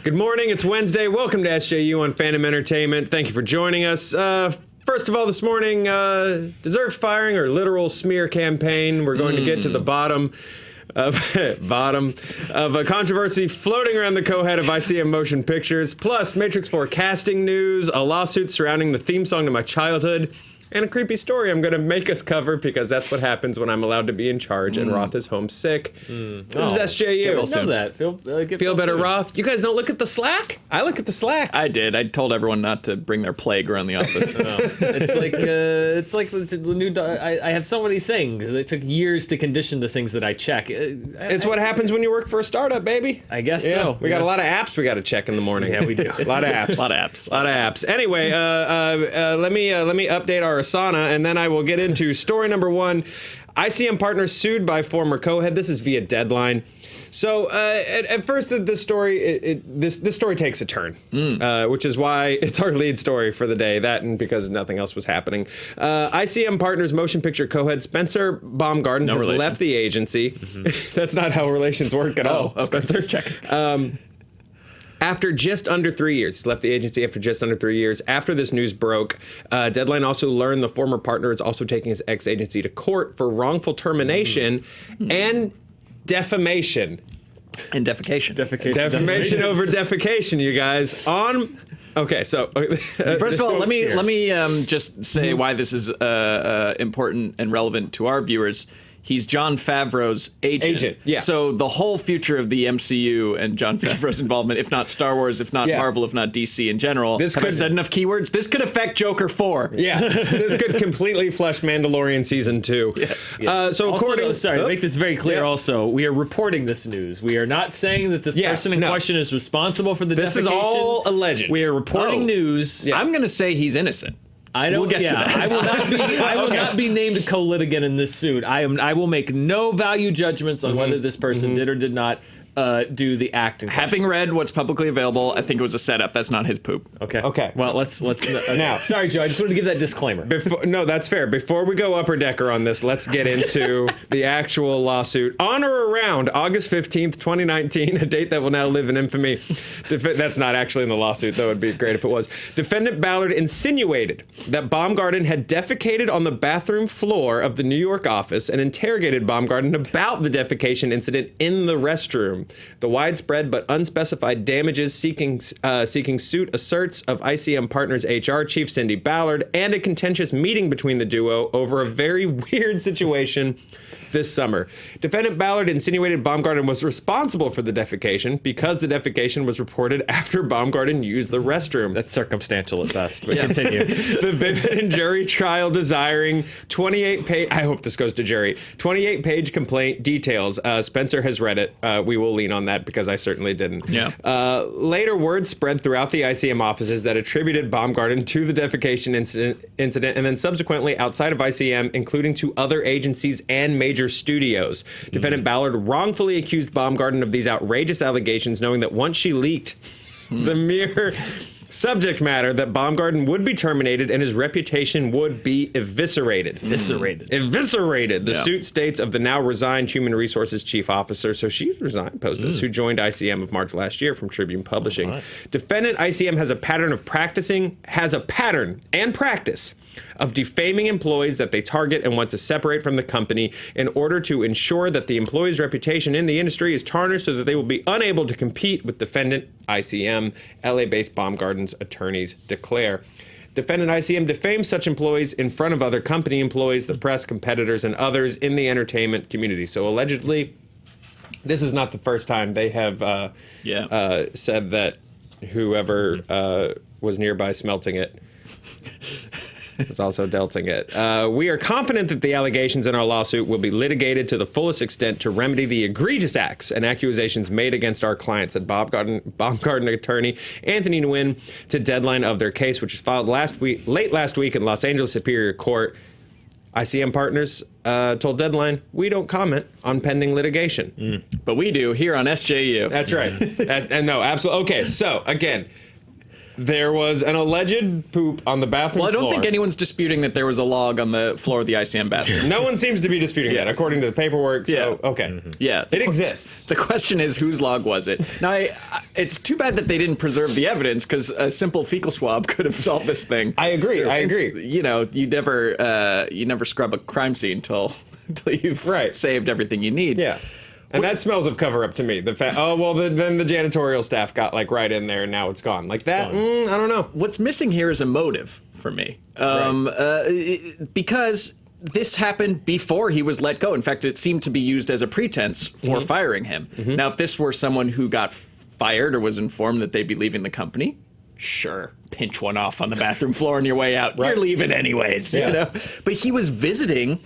Good morning. It's Wednesday. Welcome to SJU on Fandom Entertainment. Thank you for joining us. First of all, this morning, deserved firing or literal smear campaign. We're going to get to the bottom of a controversy floating around the co-head of ICM Motion Pictures, plus Matrix 4 casting news, a lawsuit surrounding the theme song to my childhood, and a creepy story I'm going to make us cover because that's what happens when I'm allowed to be in charge and Roth is homesick. This is SJU. I know that. Feel better, Roth? You guys don't look at the Slack? I look at the Slack. I did. I told everyone not to bring their plague around the office. It's like the new. I have so many things. It took years to condition the things that I check. It's what happens when you work for a startup, baby. I guess so. We got a lot of apps we got to check in the morning. Yeah, we do. A lot of apps. A lot of apps. A lot of apps. Anyway, let me update our Asana, and then I will get into story number one. ICM Partners sued by former co-head. This is via Deadline. So at first, this story this story takes a turn, which is why it's our lead story for the day. That and because nothing else was happening. ICM Partners motion picture co-head Spencer Baumgarten has left the agency. That's not how relations work at all. Okay. Spencer, Just checking. After just under 3 years, left the agency after just under 3 years. After this news broke, Deadline also learned the former partner is also taking his ex-agency to court for wrongful termination and defamation. And defecation. Defamation over defecation, you guys. Okay, so First of all, let me just say why this is important and relevant to our viewers. He's Jon Favreau's agent. Yeah. So the whole future of the MCU and Jon Favreau's involvement, if not Star Wars, if not Marvel, if not DC in general, have I said enough keywords? This could affect Joker 4. Yeah, this could completely flush Mandalorian Season 2. Yes. So according... to make this very clear also, we are reporting this news. We are not saying that this person in question is responsible for the defecation. This is all alleged. We are reporting news. I'm going to say he's innocent. We'll get to that. I will not be named a co-litigant in this suit. I will make no value judgments on whether this person did or did not do the act. Having read what's publicly available, I think it was a setup. That's not his poop. Okay. Well, let's now. Sorry, Joe. I just wanted to give that disclaimer. No, that's fair. Before we go upper decker on this, let's get into the actual lawsuit. On or around August 15th, 2019, a date that will now live in infamy. That's not actually in the lawsuit, though. It'd be great if it was. Defendant Ballard insinuated that Baumgarten had defecated on the bathroom floor of the New York office and interrogated Baumgarten about the defecation incident in the restroom. The widespread but unspecified damages seeking suit asserts of ICM Partners HR Chief Cindy Ballard and a contentious meeting between the duo over a very weird situation this summer. Defendant Ballard insinuated Baumgarten was responsible for the defecation because the defecation was reported after Baumgarten used the restroom. That's circumstantial at best, but continue. The vivid and jury trial desiring 28-page, I hope this goes to jury, 28-page complaint details. Spencer has read it. We will lean on that because I certainly didn't. Yeah. Later, word spread throughout the ICM offices that attributed Baumgarten to the defecation incident and then subsequently outside of ICM, including to other agencies and major studios. Defendant Ballard wrongfully accused Baumgarten of these outrageous allegations, knowing that once she leaked the mere subject matter, that Baumgarten would be terminated and his reputation would be eviscerated. Eviscerated. The suit states of the now resigned Human Resources Chief Officer, so she's resigned, poses, who joined ICM of March last year from Tribune Publishing. Right. Defendant ICM has a pattern and practice of defaming employees that they target and want to separate from the company in order to ensure that the employee's reputation in the industry is tarnished so that they will be unable to compete with defendant ICM. LA-based Baumgarten's attorneys declare. Defendant ICM defames such employees in front of other company employees, the press, competitors, and others in the entertainment community. So allegedly, this is not the first time they have said that whoever was nearby smelting it is also delting it. We are confident that the allegations in our lawsuit will be litigated to the fullest extent to remedy the egregious acts and accusations made against our clients, said Baumgarten attorney Anthony Nguyen to Deadline of their case, which was filed late last week in Los Angeles Superior Court. ICM Partners told Deadline, we don't comment on pending litigation. But we do here on SJU. That's right. And no, absolutely. Okay, so again, There was an alleged poop on the bathroom floor. Well, I don't think anyone's disputing that there was a log on the floor of the ICM bathroom. No one seems to be disputing that, according to the paperwork. So, okay. Yeah. It exists. The question is, whose log was it? Now, it's too bad that they didn't preserve the evidence, because a simple fecal swab could have solved this thing. I agree. I agree. You know, you never scrub a crime scene until you've saved everything you need. Yeah. And that smells of cover-up to me. The fact, then the janitorial staff got like right in there, and now it's gone. Like that, I don't know. What's missing here is a motive for me, because this happened before he was let go. In fact, it seemed to be used as a pretense for firing him. Now, if this were someone who got fired or was informed that they'd be leaving the company, sure, pinch one off on the bathroom floor on your way out. You're leaving anyways, you know. But he was visiting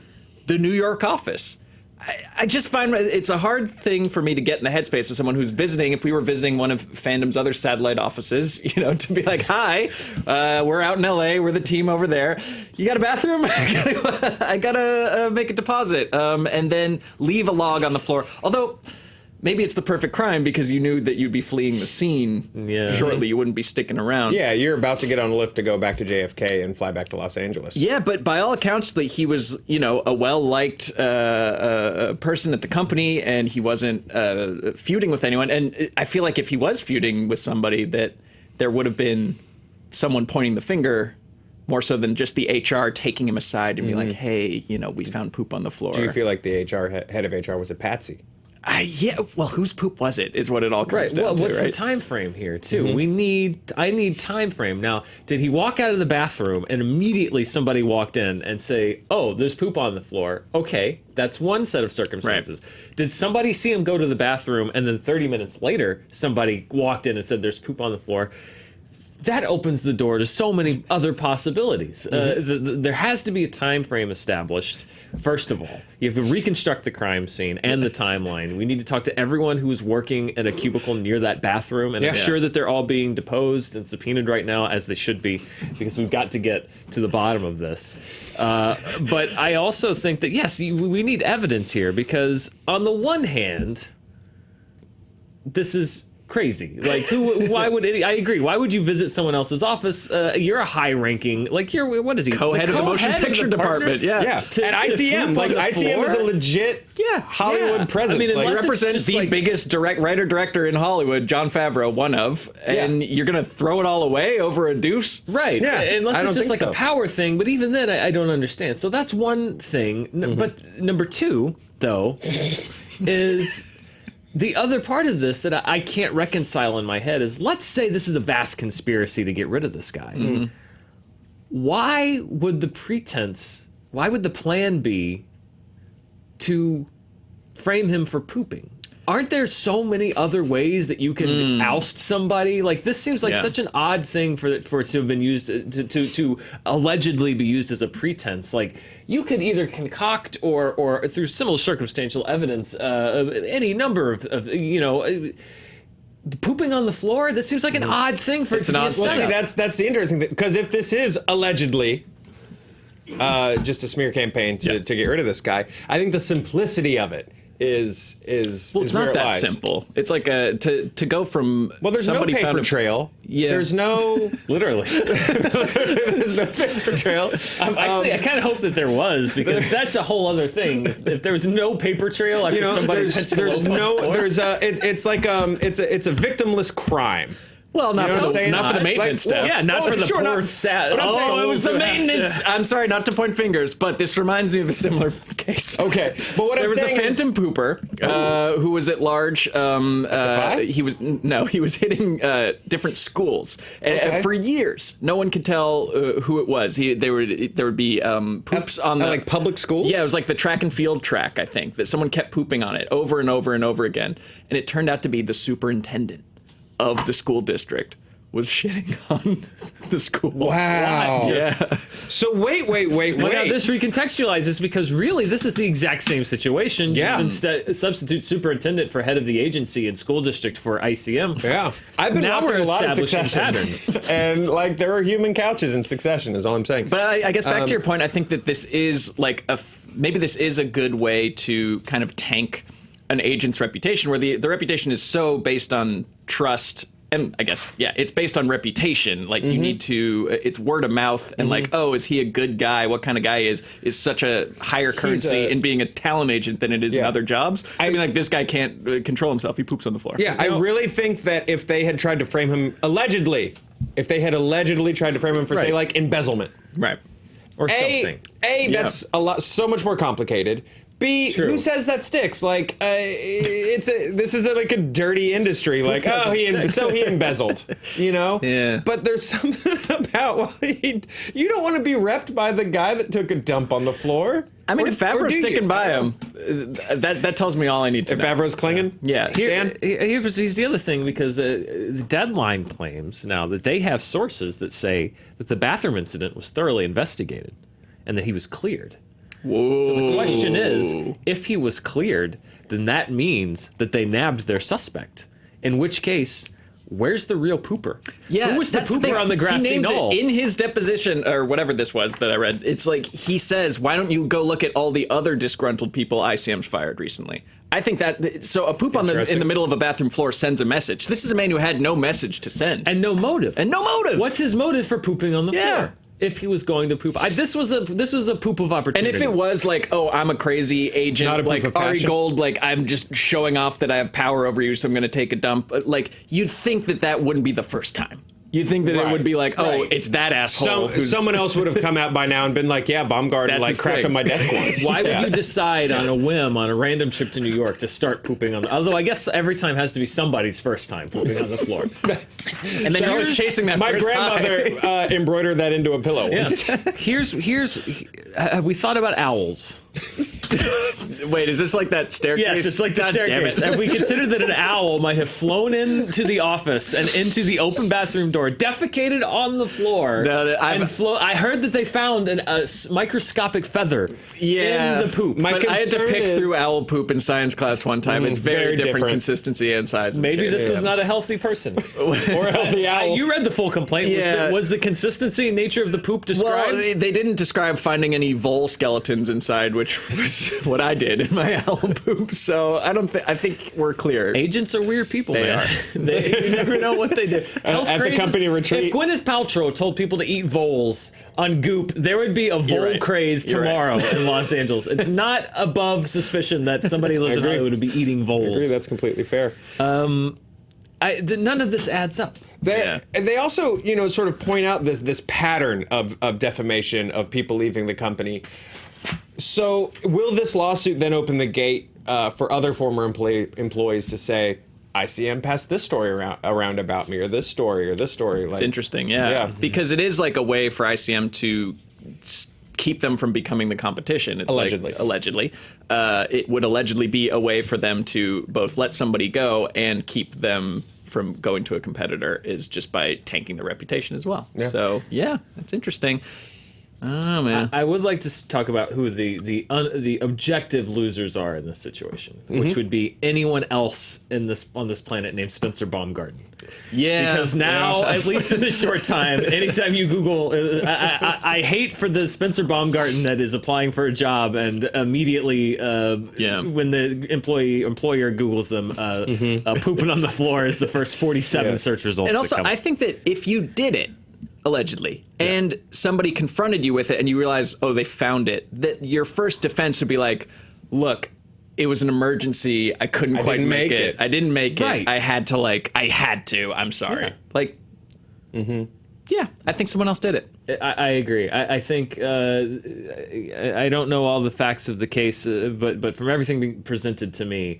the New York office. I just find it's a hard thing for me to get in the headspace of someone who's visiting. If we were visiting one of Fandom's other satellite offices, you know, to be like, hi, we're out in LA. We're the team over there. You got a bathroom? I gotta make a deposit. And then leave a log on the floor. Although maybe it's the perfect crime because you knew that you'd be fleeing the scene shortly. You wouldn't be sticking around. Yeah, you're about to get on a lift to go back to JFK and fly back to Los Angeles. Yeah, but by all accounts, that he was, you know, a well-liked person at the company, and he wasn't feuding with anyone. And I feel like if he was feuding with somebody, that there would have been someone pointing the finger more so than just the HR taking him aside and be like, hey, you know, we found poop on the floor. Do you feel like the head of HR was a patsy? Yeah, well, whose poop was it? Is what it all comes down to. What's the time frame here, too? I need time frame. Now, did he walk out of the bathroom and immediately somebody walked in and say, "Oh, there's poop on the floor"? Okay, that's one set of circumstances. Right. Did somebody see him go to the bathroom and then 30 minutes later somebody walked in and said, "There's poop on the floor"? That opens the door to so many other possibilities. There has to be a time frame established. First of all, you have to reconstruct the crime scene and the timeline. We need to talk to everyone who was working in a cubicle near that bathroom, and I'm sure that they're all being deposed and subpoenaed right now, as they should be, because we've got to get to the bottom of this. But I also think that, yes, we need evidence here, because on the one hand, this is crazy. Like, why would I agree. Why would you visit someone else's office? You're a high-ranking, like, what is he? Co-head of the motion picture department. Yeah. At ICM. Like, ICM is a legit Hollywood presence. I mean, like, represents the biggest writer-director in Hollywood, Jon Favreau, one of, and you're going to throw it all away over a Deuce? Right. Yeah. Unless it's just like a power thing, but even then, I don't understand. So that's one thing. But number two, though, is... the other part of this that I can't reconcile in my head is, let's say this is a vast conspiracy to get rid of this guy. Why would the plan be to frame him for pooping? Aren't there so many other ways that you can oust somebody? Like, this seems like such an odd thing for it to have been used to allegedly be used as a pretense. Like, you could either concoct or through similar circumstantial evidence any number of pooping on the floor. That seems like an odd thing for it to be a setup. Well, see, that's the interesting thing, because if this is allegedly just a smear campaign to get rid of this guy, I think the simplicity of it is it's not that simple. It's like to go from there's somebody no paper found trail. Yeah, there's no literally. There's no paper trail. Actually, I kind of hope that there was, because that's a whole other thing. If there was no paper trail after somebody it's a victimless crime. Well, not for the maintenance staff. Yeah, not for the poor sad. It was the maintenance. I'm sorry, not to point fingers, but this reminds me of a similar case. Okay, but what there was a phantom pooper who was at large. He was hitting different schools for years. No one could tell who it was. There would be poops on the like public schools. Yeah, it was like the track and field track. I think that someone kept pooping on it over and over and over again, and it turned out to be the superintendent of the school district was shitting on the school. Wow. Yeah. So wait. Well, now this recontextualizes, because really this is the exact same situation. Just instead substitute superintendent for head of the agency and school district for ICM. Yeah. I've been now watching we're a lot of establishing Succession. patterns. And like, there are human couches in Succession is all I'm saying. But I guess back to your point, I think that this is like maybe this is a good way to kind of tank an agent's reputation, where the reputation is so based on trust and I guess, yeah, it's based on reputation. Like, you need to, it's word of mouth, and like, oh, is he a good guy? What kind of guy is such a higher currency in being a talent agent than it is in other jobs? So, I mean, like, this guy can't control himself. He poops on the floor. Yeah, I really think that if they had tried to frame him if they had allegedly tried to frame him for, say, like, embezzlement. Right. Or something. That's so much more complicated. B, who says that sticks? Like, this is like a dirty industry. Like, he embezzled, you know? Yeah. But there's something about, you don't want to be repped by the guy that took a dump on the floor. I mean, if Favreau's sticking by him, that tells me all I need to know. If Favreau's clinging? Yeah. Here's the other thing, because the Deadline claims now that they have sources that say that the bathroom incident was thoroughly investigated and that he was cleared. Whoa. So the question is, if he was cleared, then that means that they nabbed their suspect. In which case, where's the real pooper? Yeah, who was the pooper on the grassy he names knoll? It in his deposition, or whatever this was that I read, it's like he says, why don't you go look at all the other disgruntled people ICM's fired recently? I think that, so a poop in the middle of a bathroom floor sends a message. This is a man who had no message to send. And no motive. What's his motive for pooping on the floor? If he was going to poop, this was a poop of opportunity. And if it was like, oh, I'm a crazy agent, Not a like poop of Ari passion. Gold, like I'm just showing off that I have power over you, so I'm going to take a dump. Like, you'd think that wouldn't be the first time. You'd think that it would be like, oh, it's that asshole. Someone else would have come out by now and been like, yeah, Baumgarten like cracked on my desk once. Why would you decide on a whim on a random trip to New York to start pooping on the... Although I guess every time has to be somebody's first time pooping on the floor. And then you're always chasing that My first grandmother embroidered that into a pillow. Yeah. Have we thought about owls? Wait, is this like that staircase? Yes, it's like the staircase. And we considered that an owl might have flown into the office and into the open bathroom door, defecated on the floor. I heard that they found a microscopic feather in the poop. But I had to pick through owl poop in science class one time. It's very different consistency and size. And Maybe this was not a healthy person. Or a healthy owl. You read the full complaint. Yeah. Was the consistency and nature of the poop described? Well, they didn't describe finding any vole skeletons inside, which was what I did in my owl poop. So I think we're clear. Agents are weird people, They man. are. You never know what they do. At the company retreat. If Gwyneth Paltrow told people to eat voles on Goop, there would be a vole craze tomorrow in Los Angeles. It's not above suspicion that somebody who lives in Hollywood would be eating voles. I agree, that's completely fair. None of this adds up. They also, sort of point out this pattern of defamation of people leaving the company. So will this lawsuit then open the gate for other former employees to say, ICM passed this story around about me, or this story, or this story? It's interesting, yeah. Because it is like a way for ICM to keep them from becoming the competition. It's allegedly. It would allegedly be a way for them to both let somebody go and keep them from going to a competitor, is just by tanking their reputation as well. Yeah. So, yeah, that's interesting. Oh, man. I would like to talk about who the objective losers are in this situation, which would be anyone else on this planet named Spencer Baumgarten. Yeah. Because now, at least in the short time, anytime you Google, I hate for the Spencer Baumgarten that is applying for a job and immediately, when the employer Googles them, pooping on the floor is the first 47 search results. And also, I think that if you did it, allegedly, and somebody confronted you with it and you realize, oh, they found it, that your first defense would be like, look, it was an emergency. I couldn't quite make it. I didn't make it. I had to. I'm sorry. Yeah, I think someone else did it. I agree. I think I don't know all the facts of the case, but from everything being presented to me,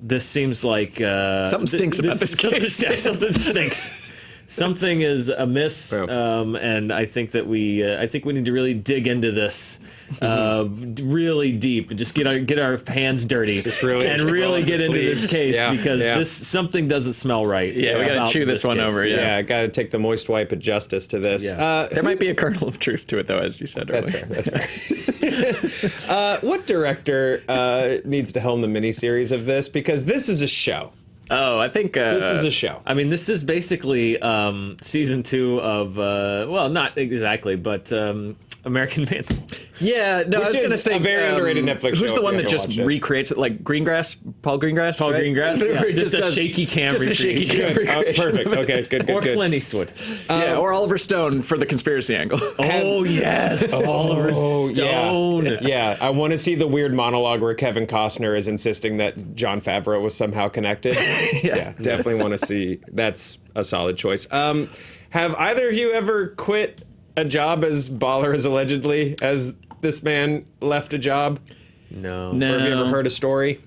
this seems like something stinks about this case. Something stinks. Something is amiss, and I think that we need to really dig into this really deep and just get our hands dirty and really get into this case because something doesn't smell right. Yeah, we got to chew this one over. Yeah, got to take the moist wipe of justice to this. Yeah. There might be a kernel of truth to it, though, as you said earlier. That's fair. What director needs to helm the miniseries of this? Because this is a show. Oh, I think this is a show. I mean, this is basically season 2 of well, not exactly, but American Vandal. Yeah, no, I was going to say a very underrated Netflix show. Who's the if one you that haven't just watched it. recreates it, like Greengrass? Paul Greengrass? Paul right? Greengrass, yeah. Where he Just a shaky cam Just a shaky cam recreation. recreation. Perfect. Okay, good. Or Clint Eastwood. Yeah, or Oliver Stone for the conspiracy angle. Oh, yes. Oliver Stone. Yeah, I want to see the weird monologue where Kevin Costner is insisting that Jon Favreau was somehow connected. Yeah, definitely want to see. That's a solid choice. Have either of you ever quit a job as baller as allegedly as this man left a job? No. Or have you ever heard a story?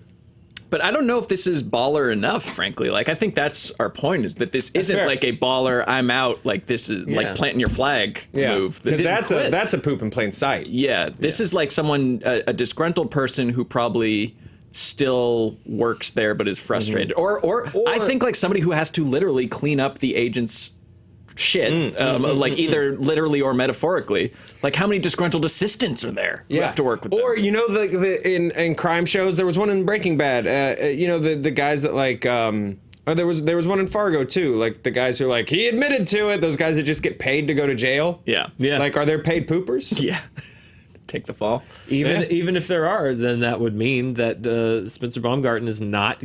But I don't know if this is baller enough, frankly. Like, I think that's our point, is that this isn't fair. like a baller, I'm out, like this is like planting your flag move. That because didn't that's quit. a poop in plain sight. Yeah, this is like someone, a disgruntled person who probably still works there but is frustrated. Or I think like somebody who has to literally clean up the agent's shit, like either literally or metaphorically. Like, how many disgruntled assistants are there who have to work with them? Or, you know, in crime shows, there was one in Breaking Bad, you know, the guys that like... Oh, there was one in Fargo too. Like the guys who are like, he admitted to it. Those guys that just get paid to go to jail. Yeah. Like, are there paid poopers? Yeah. Take the fall. Even if there are, then that would mean that Spencer Baumgarten is not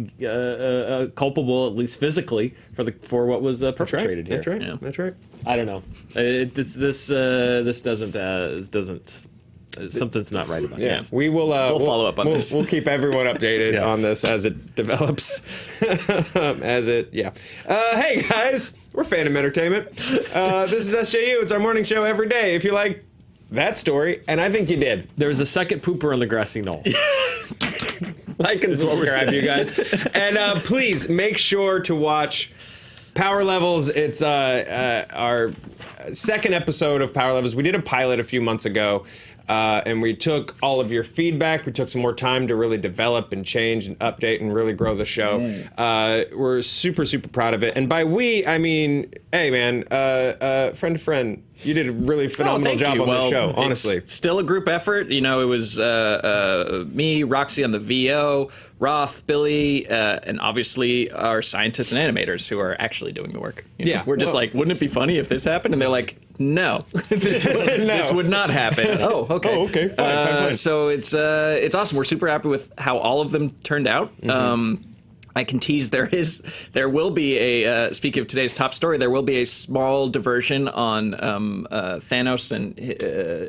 culpable, at least physically, for what was perpetrated here. That's right. Yeah. That's right. I don't know. This doesn't. Something's not right about Yeah, this. we'll follow up on this. We'll keep everyone updated Yeah. on this as it develops. Hey guys, we're Fandom Entertainment. This is SJU. It's our morning show every day. If you like that story, and I think you did. There's a second pooper on the grassy knoll. Like and subscribe, you guys, and please make sure to watch Power Levels. It's our second episode of Power Levels. We did a pilot a few months ago. And we took all of your feedback. We took some more time to really develop and change and update and really grow the show. We're super, super proud of it. And by we, I mean, hey, man, friend to friend, you did a really phenomenal job on the show, honestly. It's still a group effort. You know, it was me, Roxy on the VO, Roth, Billy, and obviously our scientists and animators who are actually doing the work. You know, Yeah. We're just like, wouldn't it be funny if this happened? And they're like, no, this would not happen. Oh, okay. Oh, okay. Fine. So it's awesome. We're super happy with how all of them turned out. I can tease there will be a speaking of today's top story, there will be a small diversion on Thanos and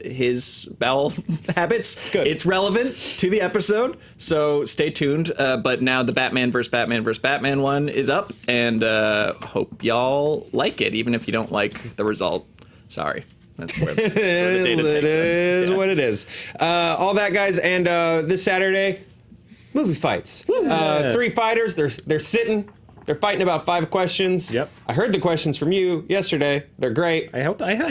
his bowel habits. Good. It's relevant to the episode, so stay tuned. But now the Batman vs. Batman one is up, and hope y'all like it, even if you don't like the result. Sorry. That's where the data takes us. It is Yeah. what it is. All that, guys, and this Saturday, movie fights. 3 fighters. They're sitting. They're fighting about 5 questions. Yep. I heard the questions from you yesterday. They're great. I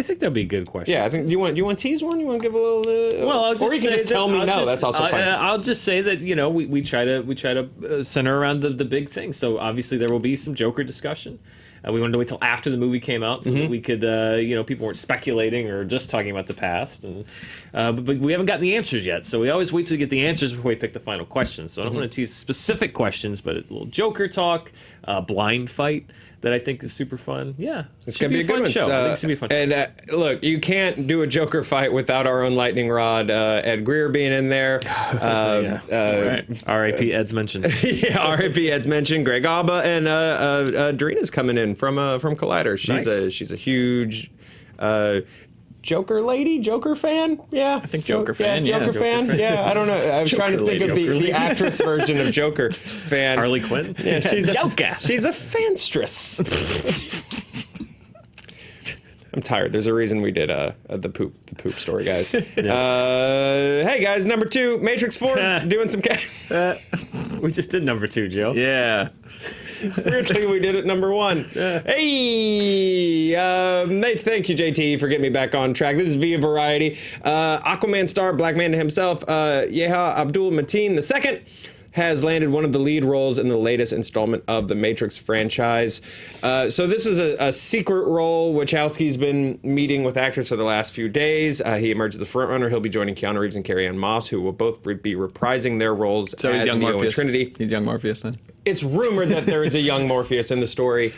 think that'll be a good question. Yeah, I think you want to tease one. You want to give a little. Well, I'll just or you can say just that tell me I'll no. just- That's also fine. I'll just say that we try to center around the big things. So obviously there will be some Joker discussion. We wanted to wait till after the movie came out so that we could, people weren't speculating or just talking about the past. And but we haven't gotten the answers yet. So we always wait to get the answers before we pick the final question. So I don't want to tease specific questions, but a little Joker talk, blind fight that I think is super fun. Yeah. It's going to be a good one. show. I think it's going to be a fun show. And look, you can't do a Joker fight without our own lightning rod, Ed Greer being in there. Right. R.I.P. Ed's mentioned. Yeah, R.I.P. Ed's mentioned. Greg Abba and Darina's coming in from Collider. She's a huge Joker fan. Yeah, I think Joker fan, yeah. Joker fan. Yeah, I don't know. I was trying to think of Joker the lady. actress version of Joker fan. Harley Quinn? Yeah, she's Joker. She's a fanstress. I'm tired. There's a reason we did the poop story, guys. Hey guys, number 2, Matrix 4, doing some. We just did number 2, Joe. Yeah. Weirdly, we did it number 1. Hey, thank you, JT, for getting me back on track. This is Via Variety. Aquaman star, Black Manta himself, Yeha Abdul Mateen II, has landed one of the lead roles in the latest installment of the Matrix franchise. So this is a secret role. Wachowski's been meeting with actors for the last few days. He emerged as the frontrunner. He'll be joining Keanu Reeves and Carrie-Anne Moss, who will both be reprising their roles So he's as young Neo and Morpheus. Trinity. He's young Morpheus then. It's rumored that there is a young Morpheus in the story.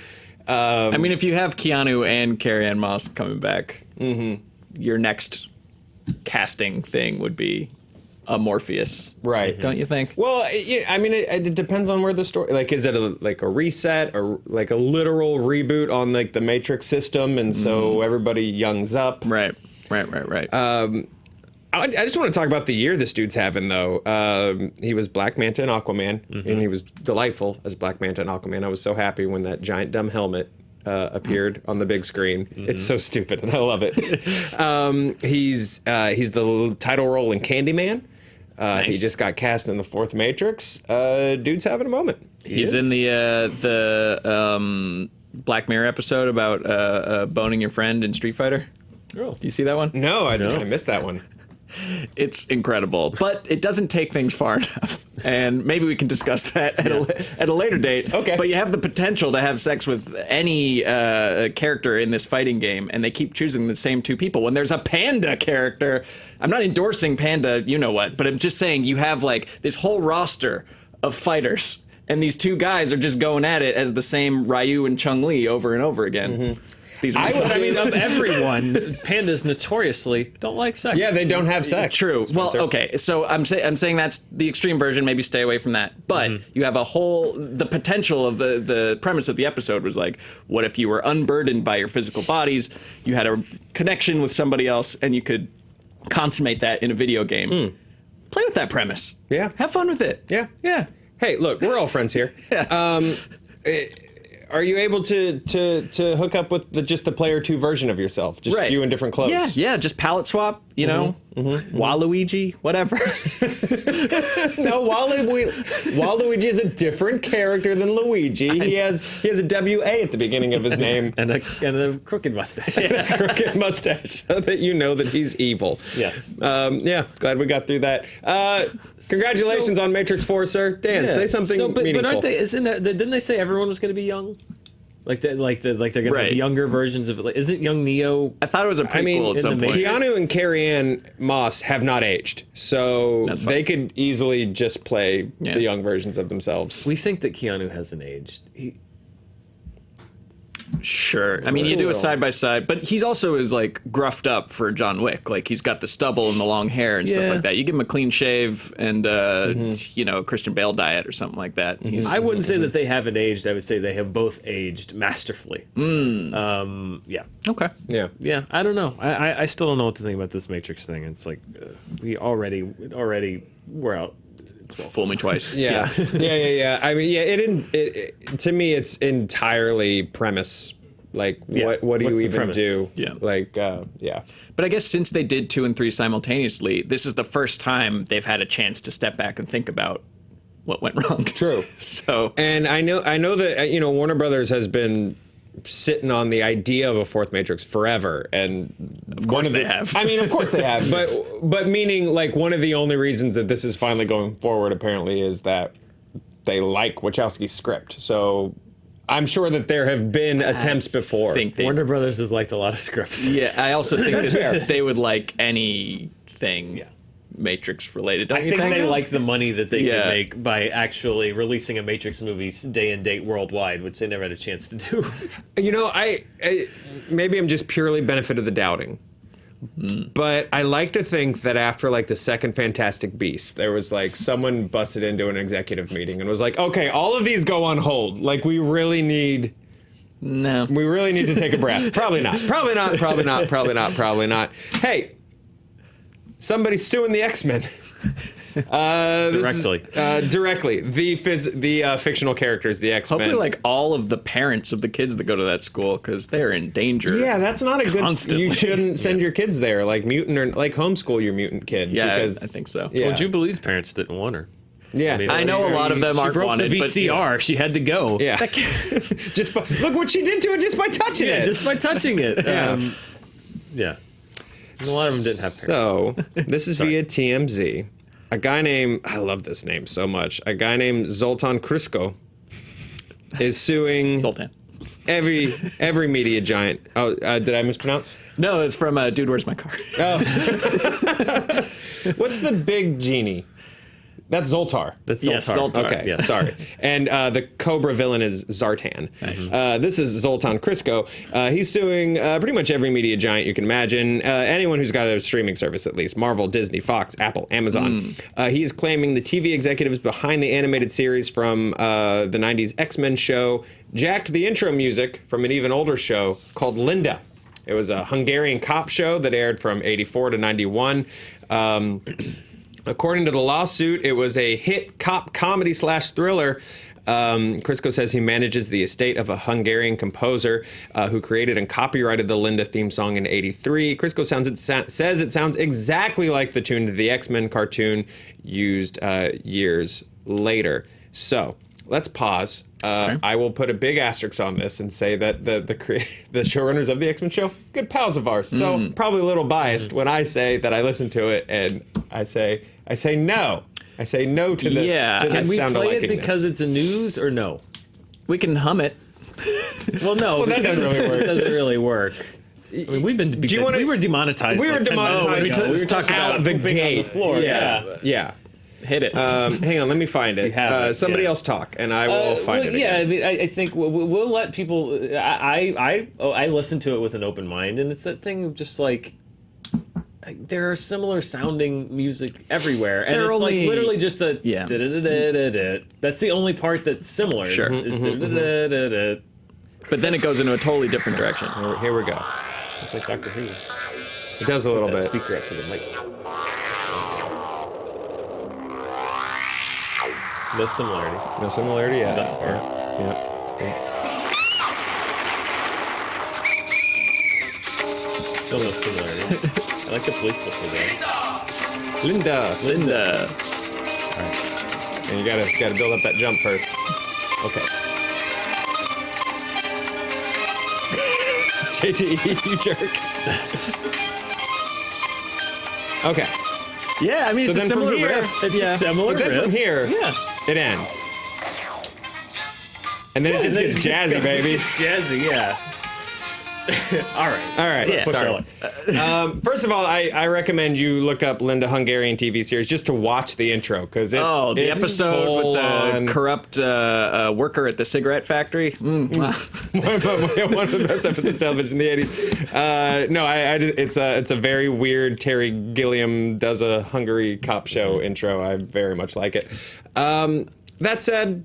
I mean, if you have Keanu and Carrie-Anne Moss coming back, your next casting thing would be a Morpheus, Right. Don't you think? Well, I mean, it depends on where the story. Like, is it a reset or like a literal reboot on like the Matrix system, and so everybody youngs up? Right. I just want to talk about the year this dude's having, though. He was Black Manta and Aquaman, and he was delightful as Black Manta and Aquaman. I was so happy when that giant dumb helmet appeared on the big screen. It's so stupid, and I love it. He's the title role in Candyman. Nice. He just got cast in the fourth Matrix. Dude's having a moment. He's in the Black Mirror episode about boning your friend in Street Fighter. Oh. Do you see that one? No, I missed that one. It's incredible, but it doesn't take things far enough. And maybe we can discuss that at a later date. Okay. But you have the potential to have sex with any character in this fighting game, and they keep choosing the same two people. When there's a panda character, I'm not endorsing panda, you know what, but I'm just saying you have like this whole roster of fighters, and these two guys are just going at it as the same Ryu and Chun-Li over and over again. These are Of everyone, pandas notoriously don't like sex. Yeah, they don't have sex. True. Well, Spencer. okay. So I'm saying that's the extreme version. Maybe stay away from that. But you have the potential of the premise of the episode was like, what if you were unburdened by your physical bodies? You had a connection with somebody else, and you could consummate that in a video game. Play with that premise. Yeah. Have fun with it. Yeah. Yeah. Hey, look, we're all friends here. Are you able to hook up with just the player 2 version of yourself? Just Right. you in different clothes? Yeah. Just palette swap. You know, Waluigi, whatever. No, Waluigi is a different character than Luigi. He has a W-A at the beginning of his name. and a crooked mustache. A crooked mustache, so that you know that he's evil. Yes. Yeah, glad we got through that. Congratulations on Matrix 4, sir. Dan, say something meaningful. But aren't they? Didn't they say everyone was going to be young? Like they're going to Right. have younger versions of it. Like, isn't young Neo? I thought it was a prequel at some in the point. Keanu and Carrie-Anne Moss have not aged, so That's fine. they could easily just play Yeah. the young versions of themselves. We think that Keanu hasn't aged. Sure. I mean, you do a side by side, but he's also is like gruffed up for John Wick. Like he's got the stubble and the long hair and stuff Yeah. like that. You give him a clean shave and a Christian Bale diet or something like that. He's, I wouldn't say that they haven't aged. I would say they have both aged masterfully. Yeah. okay. Yeah. Yeah, I don't know. I still don't know what to think about this Matrix thing. It's like we're out. Fool me twice. Yeah. Yeah. I mean, it to me, it's entirely premise. Like, Yeah. what do What's you the even premise? do? Yeah. Like, yeah. But I guess since they did 2 and 3 simultaneously, this is the first time they've had a chance to step back and think about what went wrong. True. So And I know that Warner Brothers has been sitting on the idea of a fourth Matrix forever, and of course they have. I mean, of course they have, but meaning like one of the only reasons that this is finally going forward apparently is that they like Wachowski's script. So I'm sure that there have been attempts before. Warner Brothers has liked a lot of scripts. Yeah, I also think That's fair. that they would like anything Matrix related. Don't I you think think they like the money that they Yeah. can make by actually releasing a Matrix movie day and date worldwide, which they never had a chance to do. I maybe I'm just purely benefit of the doubting. But I like to think that after like the second Fantastic Beast, there was like someone busted into an executive meeting and was like, okay, all of these go on hold. Like we really need to take a breath. Probably not. Hey, somebody's suing the X-Men. Directly. Directly. The fictional characters, the X-Men. Hopefully, like all of the parents of the kids that go to that school, because they're in danger. Yeah, that's not a good. Constantly. You shouldn't send your kids there, like mutant or like homeschool your mutant kid. Yeah, because, I think so. Yeah. Well, Jubilee's parents didn't want her. Yeah, I know a lot of them She aren't broke wanted, the but VCR. She had to go. Yeah. Look what she did to it just by touching it. Just by touching it. Yeah. Yeah. And a lot of them didn't have parents. So this is via TMZ. A guy named I love this name so much. A guy named Zoltan Krisko is suing Zoltan. every media giant. Oh, did I mispronounce? No, it's from Dude, Where's My Car? Oh. What's the big genie? That's Zoltar. That's Yes, Zoltar. Zoltar. Okay, Yeah. sorry. And the Cobra villain is Zartan. Nice. This is Zoltan Crisco. He's suing pretty much every media giant you can imagine. Anyone who's got a streaming service, at least. Marvel, Disney, Fox, Apple, Amazon. He's claiming the TV executives behind the animated series from the 90s X-Men show jacked the intro music from an even older show called Linda. It was a Hungarian cop show that aired from 84 to 91. According to the lawsuit, it was a hit cop comedy / thriller. Crisco says he manages the estate of a Hungarian composer who created and copyrighted the Linda theme song in '83. Crisco says it sounds exactly like the tune to the X-Men cartoon used years later. So let's pause. Okay. I will put a big asterisk on this and say that the showrunners of the X-Men show, good pals of ours. So probably a little biased when I say that I listen to it and I say no. I say no to this. Yeah. To Can this we play it sound-alikingness. because it's a news or no? We can hum it. Well, no. Well, that doesn't because really work. It doesn't really work. I mean, we were demonetized. We were like 10 minutes demonetized. ago. We were talking out about the pooping gate. on the floor. Yeah. Hit it. Hang on, let me find it. have it, Somebody yeah. else talk, and I will find it. Yeah, Again. I mean, I think we'll let people. I listen to it with an open mind, and it's that thing of just like there are similar sounding music everywhere, and They're it's only- like literally just the Yeah. da-da-da-da-da-da. That's the only part that's similar. Sure. Is da-da-da-da-da. But then it goes into a totally different direction. Here we go. It's like Doctor Who. It does a little That bit. speaker up to the mic. No similarity. No similarity yet. Thus far. Yeah. Still no similarity. I like the police whistle there. Linda. Linda. And you gotta build up that jump first. Okay. JT, you jerk. Okay. Yeah, I mean, it's So a then from similar here- riff. It's Yeah. a similar But then riff. from here, Yeah. it ends. And then it just And then gets it just jazzy, goes- baby. It's jazzy, yeah. All right. All right. Yeah. Push Sorry. on. First of all, I recommend you look up Linda Hungarian TV series just to watch the intro because it's The it's episode with full the on- corrupt worker at the cigarette factory. one of the best episodes of television in the '80s. No, it's a very weird Terry Gilliam does a Hungary cop show intro. I very much like it. That said,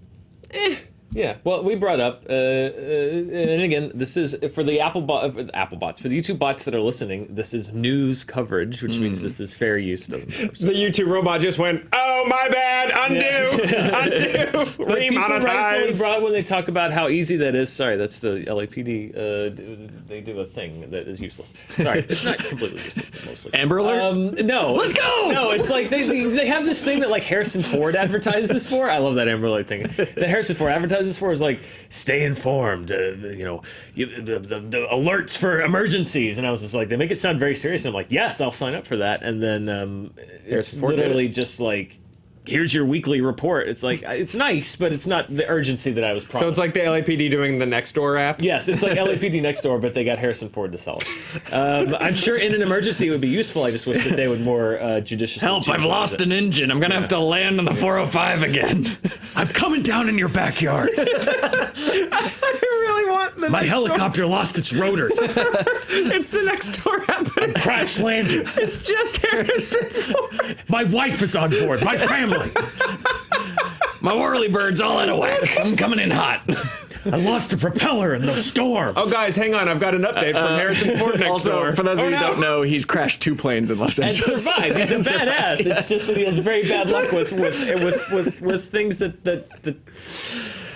Yeah, well, we brought up, and again, this is for the Apple bots, for the YouTube bots that are listening. This is news coverage, which means this is fair use. Doesn't matter. So. the YouTube robot just went, "Oh my bad, undo, undo, But people rightfully remonetize." brought when they talk about how easy that is. Sorry, that's the LAPD. They do a thing that is useless. Sorry, it's not completely useless, but mostly. Amber Alert? No. Let's go! No, it's like they have this thing that like Harrison Ford advertises this for. I love that Amber Alert thing. That Harrison Ford advertises for is like, stay informed, the alerts for emergencies. And I was just like, they make it sound very serious. And I'm like, yes, I'll sign up for that. And then it's Ford did literally just like, here's your weekly report. It's like, it's nice, but it's not the urgency that I was promised. So it's like the LAPD doing the Nextdoor app. Yes, it's like LAPD next door, but they got Harrison Ford to sell it. I'm sure in an emergency it would be useful. I just wish that they would more judiciously. Help, I've lost an engine. I'm going to have to land on the 405 again. I'm coming down in your backyard. I really want the My helicopter lost its rotors. It's the Nextdoor app. But it's Crash landed. It's just Harrison Ford. My wife is on board. My family. My whirlybird's all out of whack. I'm coming in hot. I lost a propeller in the storm. Oh, guys, hang on. I've got an update from Harrison Ford next Also, door. for those of you who no. don't know, he's crashed 2 planes in Los And Angeles. survived. He's a And badass. survived, yeah. It's just that he has very bad luck with things that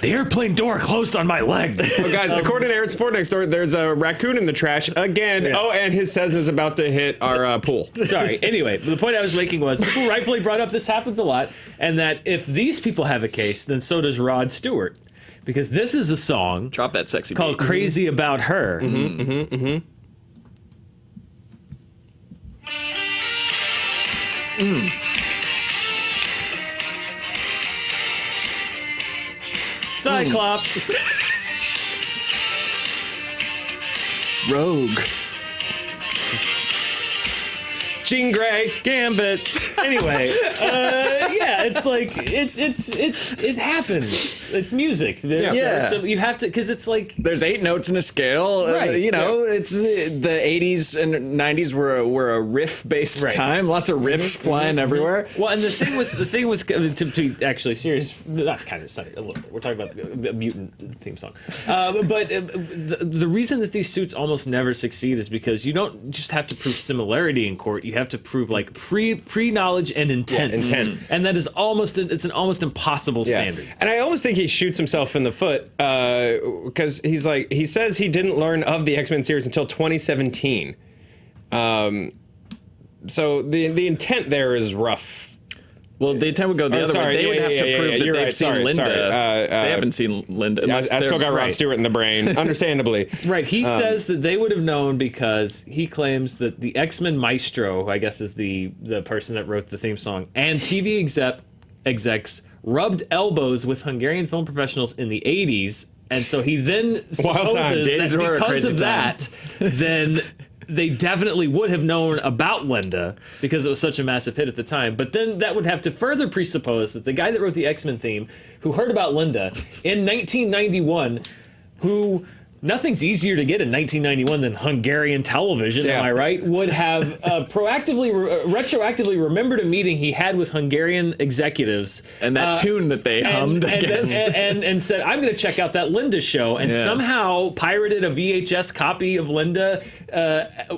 the airplane door closed on my leg. Oh, guys, according to Harrison Ford next door, there's a raccoon in the trash again. Yeah. Oh, and his Cessna's about to hit our pool. Sorry. Anyway, the point I was making was people rightfully brought up this happens a lot, and that if these people have a case, then so does Rod Stewart, because this is a song Drop that sexy called beat. "Crazy About Her." Cyclops. Rogue. Jean Grey. Gambit. Anyway, yeah, it's like it happens. It's music. So you have to, because it's like there's 8 notes in a scale. Right. It's the 80s and 90s were a riff-based time. Lots of riffs flying everywhere. Well, and the thing with to be actually serious, not kind of sorry, a little bit. We're talking about a mutant theme song, but the reason that these suits almost never succeed is because you don't just have to prove similarity in court. You have to prove like pre-knowledge and intent. And that is it's an almost impossible standard. And I almost think he shoots himself in the foot because he says he didn't learn of the X-Men series until 2017. So the intent there is rough. Well, the intent would go the other way. They would have to prove that they've seen Linda. They haven't seen Linda. I still got Rod Stewart in the brain, understandably. Right. He says that they would have known because he claims that the X-Men maestro, who I guess is the person that wrote the theme song, and TV execs rubbed elbows with Hungarian film professionals in the 80s. And so he then supposes that because of that, then they definitely would have known about Linda because it was such a massive hit at the time. But then that would have to further presuppose that the guy that wrote the X-Men theme, who heard about Linda in 1991, who nothing's easier to get in 1991 than Hungarian television, am I right? Would have retroactively remembered a meeting he had with Hungarian executives. And that tune that they hummed, I guess. And said, I'm going to check out that Linda show. And somehow pirated a VHS copy of Linda,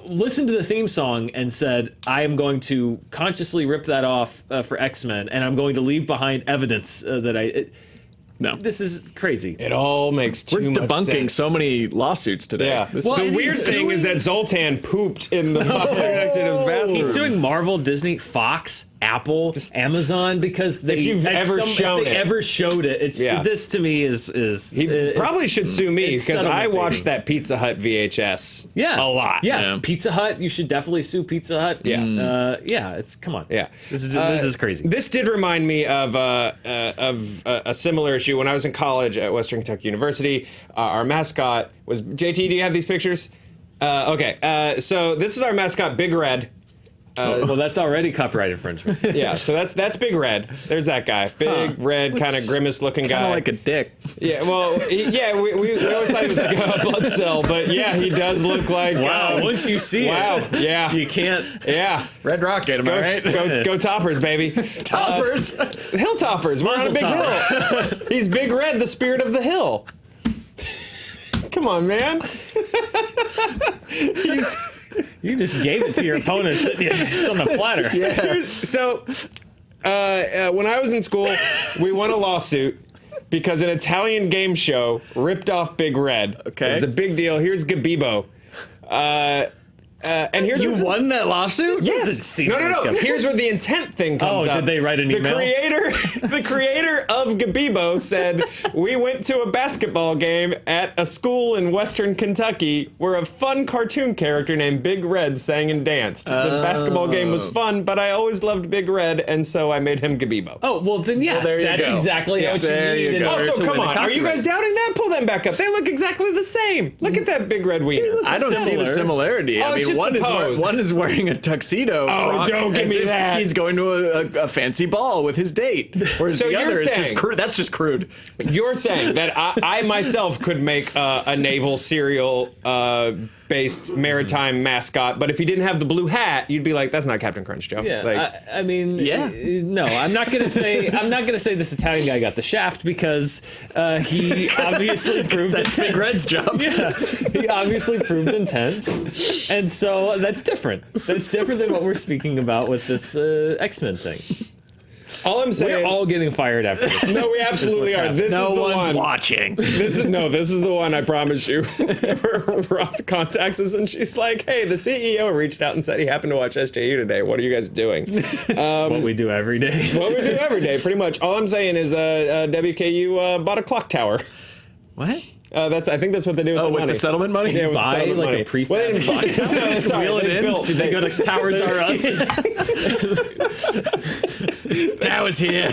listened to the theme song, and said, I am going to consciously rip that off for X-Men, and I'm going to leave behind evidence that I... No, this is crazy. It all makes too much sense. We're debunking so many lawsuits today. Yeah. The weird thing is that Zoltan pooped in the Fox executive's bathroom. He's suing Marvel, Disney, Fox, Apple, Amazon because if they ever showed it. It's this to me is he probably should sue me because I watched that Pizza Hut VHS a lot. Yes, Pizza Hut. You should definitely sue Pizza Hut. It's come on. Yeah, this is crazy. This did remind me of a similar issue when I was in college at Western Kentucky University. Our mascot was JT. Do you have these pictures? Okay, so this is our mascot, Big Red. Well, that's already copyright infringement. Yeah, so that's Big Red. There's that guy, big red, kind of grimace-looking guy. Kind of like a dick. Yeah, well, we always thought he was like a blood cell, but yeah, he does look like. Wow, once you see it, you can't. Yeah, Red Rocket, am I right? Go Toppers, baby. Toppers, Hilltoppers. We're on a big hill. He's Big Red, the spirit of the hill. Come on, man. You just gave it to your opponent sitting on a platter. Yeah. So, when I was in school, we won a lawsuit because an Italian game show ripped off Big Red. Okay. It was a big deal. Here's Gabebo. And here's you won that lawsuit? Yes. No. Here's where the intent thing comes up. Oh, did they write an email? The creator of Gabebo said, we went to a basketball game at a school in Western Kentucky where a fun cartoon character named Big Red sang and danced. The basketball game was fun, but I always loved Big Red, and so I made him Gabebo. Oh, well, then yes, that's exactly what you need in order to come win on. Are you guys doubting that? Pull them back up. They look exactly the same. Look at that Big Red wiener. I don't see the similarity. I mean, one is wearing a tuxedo frock don't give me that. He's going to a fancy ball with his date. Whereas the other is just crude. That's just crude. You're saying that I myself could make a naval serial based maritime mascot, but if he didn't have the blue hat, you'd be like, that's not Captain Crunch, Joe. Yeah, I mean, no, I'm not gonna say this Italian guy got the shaft because he obviously proved that's intent. Big Red's job. Yeah, he obviously proved intent, and so that's different. That's different than what we're speaking about with this X-Men thing. All I'm saying, we're all getting fired after this. No, we absolutely are. This no is the one's one. watching. This is the one, I promise you. Roth contacts us and she's like, hey, the CEO reached out and said he happened to watch SJU today. What are you guys doing? What we do every day. What we do every day, pretty much. All I'm saying is WKU bought a clock tower. What? I think that's what they do with the money. With the settlement money? Yeah, buy like a prefab. Well, they didn't wheel it in. Did they go to Towers R Us? Tower's here.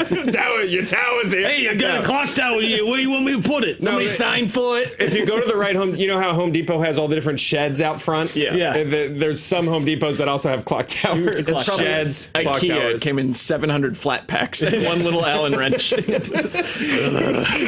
Your tower's here. Hey, I got a clock tower here. Where do you want me to put it? Somebody sign for it. If you go to the right Home, you know how Home Depot has all the different sheds out front? Yeah. There's some Home Depots that also have clock towers. It's probably Sheds, clock IKEA. towers. It came in 700 flat packs and one little Allen wrench. Just-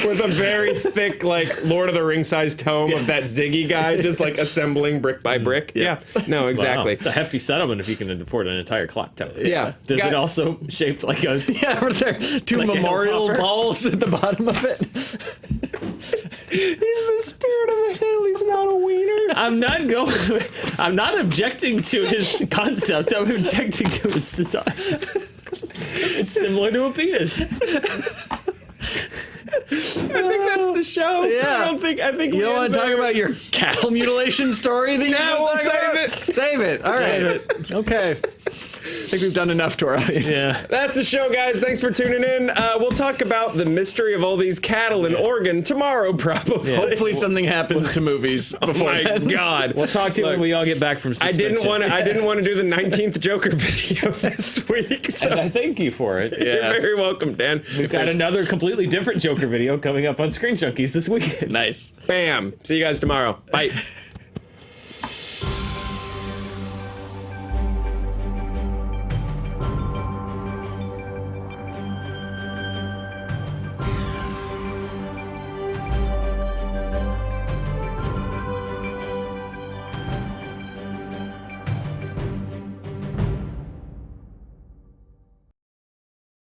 With a very thick, like, Lord of the Rings sized tome of that Ziggy guy, just like assembling brick by brick. Yeah. No, Wow, exactly. it's a hefty settlement if you can afford an entire clock tower. Yeah. Does it also shaped like a... yeah, were there two Like a memorial hilltopper? balls at the bottom of it? He's the spirit of the hill. He's not a wiener. I'm not objecting to his concept. I'm objecting to his design. It's similar to a penis. I think that's the show. Yeah. I think You we don't want end to talk there. about your cattle mutilation story? That No, we'll save it. Save it. All right. it. Okay. I think we've done enough to our audience. Yeah. That's the show, guys. Thanks for tuning in. We'll talk about the mystery of all these cattle in Oregon tomorrow, probably. Hopefully something happens to movies Oh before my then. God. We'll talk to you when we all get back from I suspension. didn't want to do the 19th Joker video this week. So And I thank you for it. you're very welcome, Dan. We've got another completely different Joker video coming up on Screen Junkies this weekend. Nice. Bam. See you guys tomorrow. Bye.